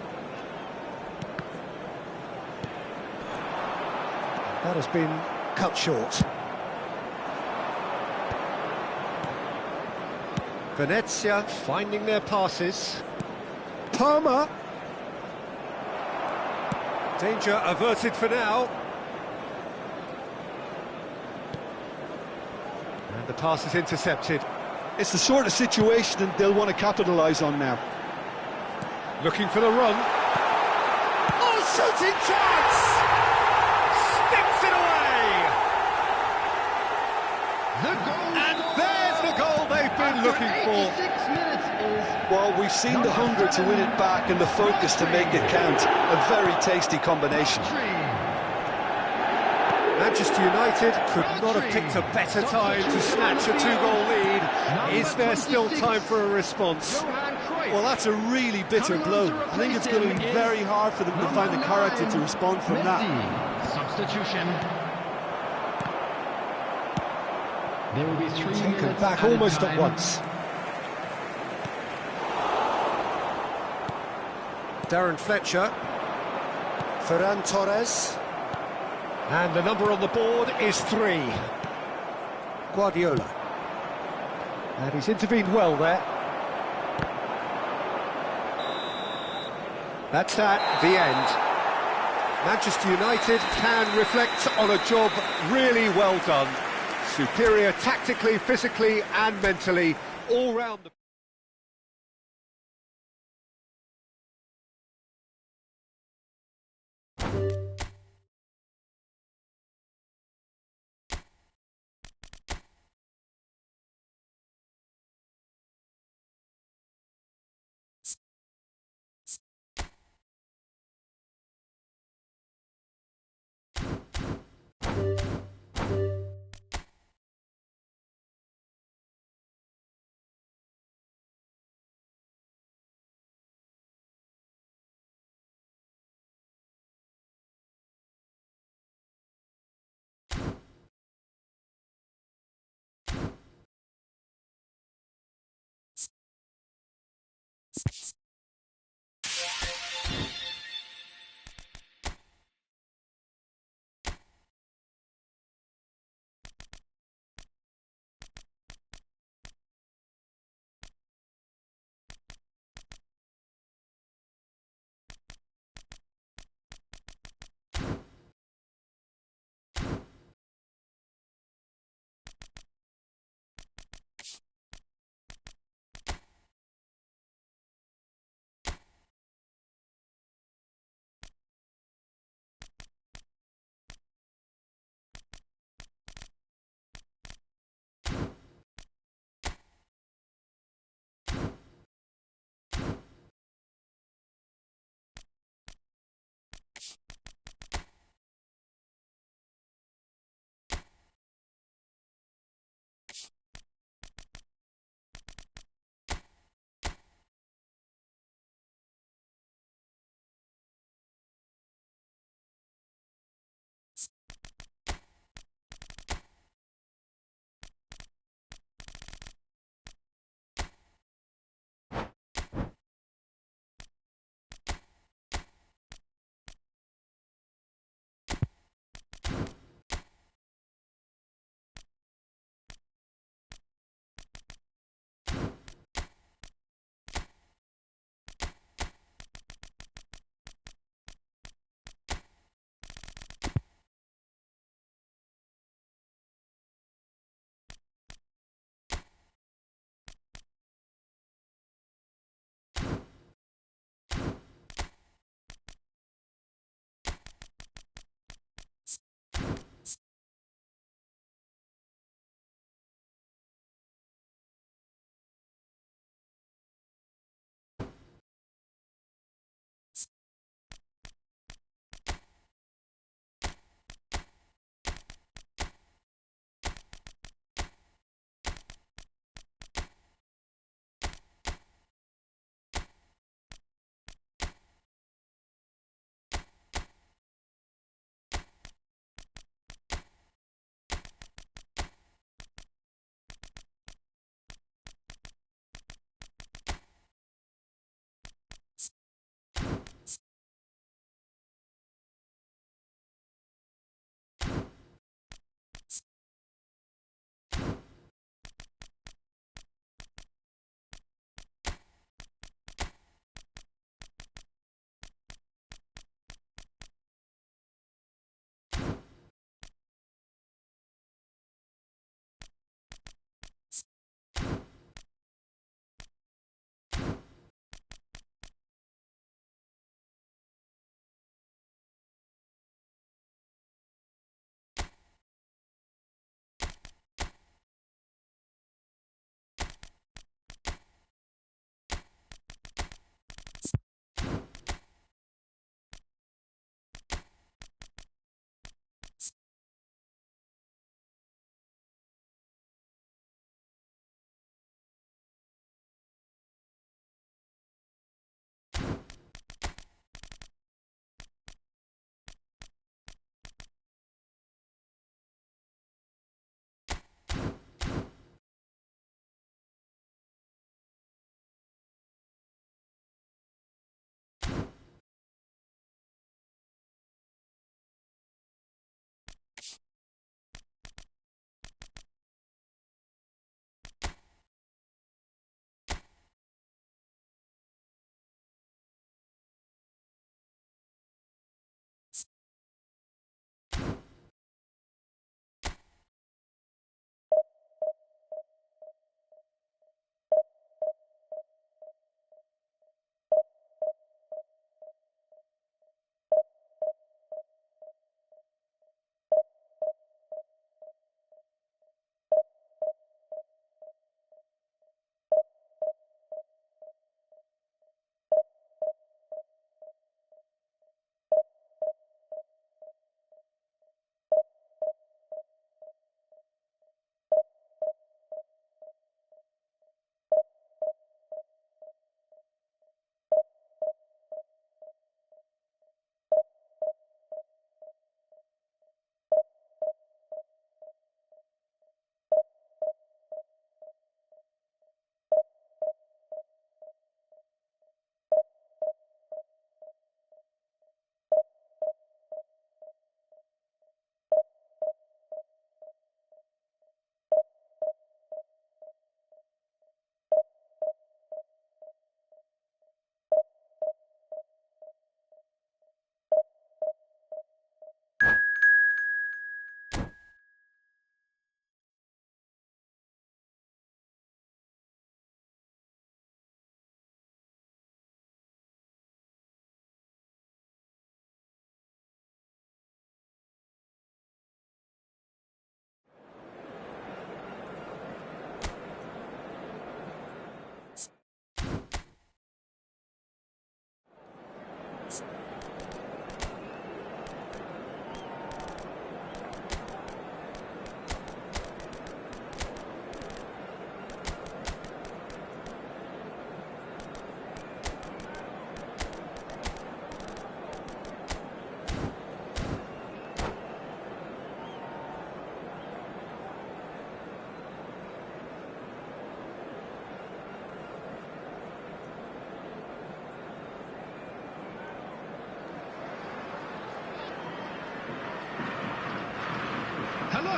Speaker 1: That has been cut short. Venezia finding their passes. Palmer. Danger averted for now. And the pass is intercepted.
Speaker 2: It's the sort of situation they'll want to capitalise on now.
Speaker 1: Looking for the run. Oh, shooting chance! Sticks it away!
Speaker 3: the goal.
Speaker 1: And there's the goal they've been looking for.
Speaker 3: 86 minutes is
Speaker 2: Well, we've seen the hunger to win it back and the focus to make it count. A very tasty combination.
Speaker 1: Manchester United could not have picked a better time to snatch a two-goal lead. Is there still time for a response?
Speaker 4: Well, that's a really bitter blow. I think it's going to be very hard for them to find the character to respond from that.
Speaker 3: Substitution. There will be 3
Speaker 1: Taken
Speaker 3: minutes
Speaker 1: back
Speaker 3: added
Speaker 1: almost
Speaker 3: time.
Speaker 1: at once. Darren Fletcher. Ferran Torres. And the number on the board is 3. Guardiola. And he's intervened well there. That's at the end. Manchester United can reflect on a job really well done. Superior tactically, physically and mentally, all round the...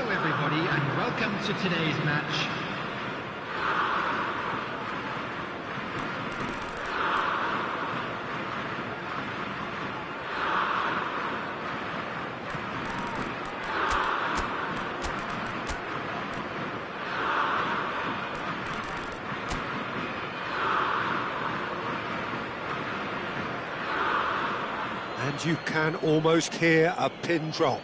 Speaker 3: Hello everybody and welcome to today's match.
Speaker 1: And you can almost hear a pin drop.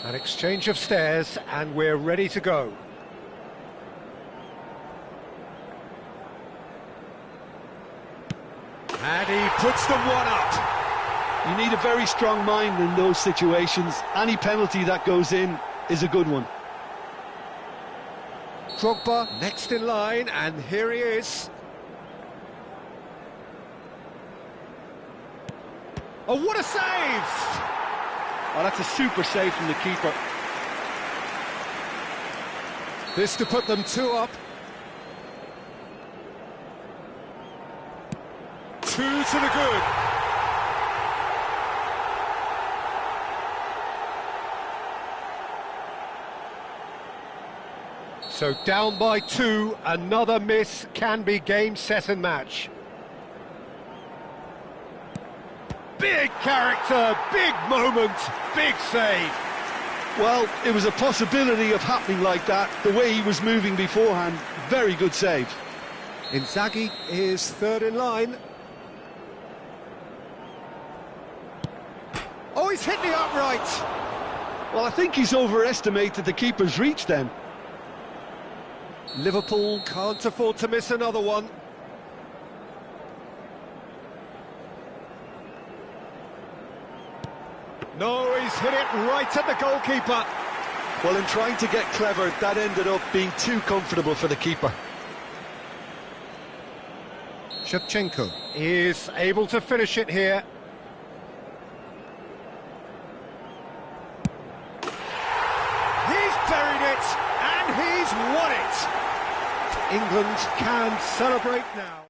Speaker 1: An exchange of stares, and we're ready to go. And he puts them one up.
Speaker 2: You need a very strong mind in those situations. Any penalty that goes in is a good one.
Speaker 1: Drogba next in line, and here he is. Oh, what a save!
Speaker 4: Oh, that's a super save from the keeper.
Speaker 1: This to put them 2 up. 2 to the good. So down by 2, another miss can be game, set and match. Big character, big moment, big save.
Speaker 2: Well, it was a possibility of happening like that. The way he was moving beforehand, very good save.
Speaker 1: Inzaghi is third in line. Oh, he's hit the upright.
Speaker 2: Well, I think he's overestimated the keeper's reach then.
Speaker 1: Liverpool can't afford to miss another one. No, he's hit it right at the goalkeeper.
Speaker 2: Well, in trying to get clever, that ended up being too comfortable for the keeper.
Speaker 1: Shevchenko is able to finish it here. He's buried it, and he's won it. England can celebrate now.